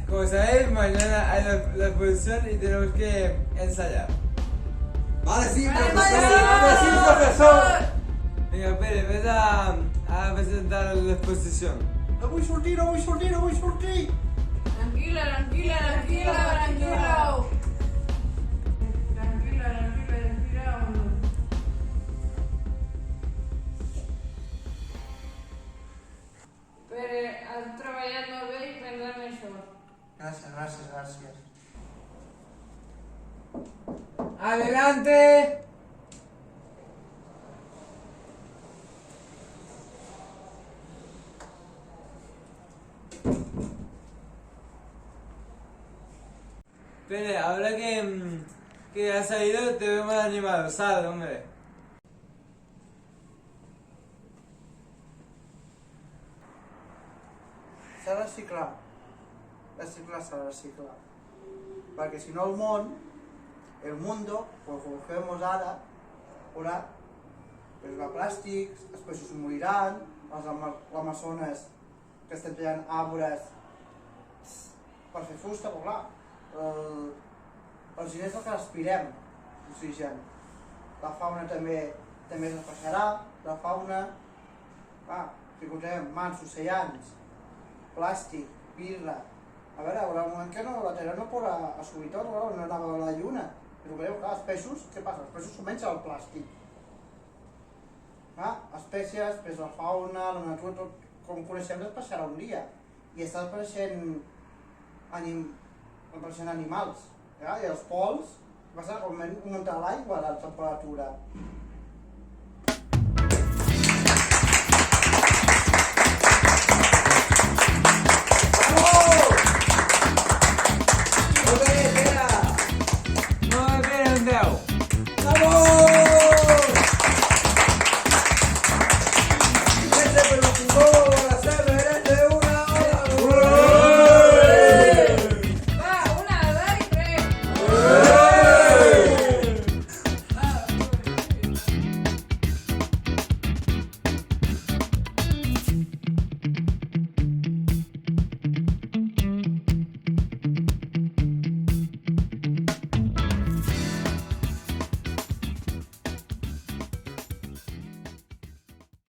Como sabéis, mañana hay la exposición y tenemos que ensayar. Vale, sí, Vale, profesor. vale, Vale, sí, profesor. Venga, Pere, vete a presentar la exposición. No vull sortir, no vull sortir, no vull sortir. Tranquilo, tranquilo, tranquilo, tranquilo. Tranquilo, tranquilo, tranquilo. Però has treballat molt bé i prendrem això. Gràcies, gràcies, gràcies. ¡Adelante! Pere, ahora que has salido te veo más animado, sal, hombre. S'ha de reciclar. Reciclar s'ha de reciclar. Perquè si no el mundo, pues como vemos ara, haurà pues, plàstics, els peixos moriran, les amazones que estan tallant arbres per fer fusta, però clar, els diners el que respirem, l'oxigen. La fauna també es despaixarà, la fauna, si posem mans, oceans, plàstic, birra, a veure, hi haurà un moment que no, la Terra no podrà assolir tot, no anava a la Lluna. Però veieu, clar, els peixos, què passa? Els peixos s'ho mengen el plàstic. Espècies, peix la fauna, la natura, tot com coneixem despaixarà un dia. I està desapareixent animals. I els pols, passa que augmenta l'aigua, la temperatura.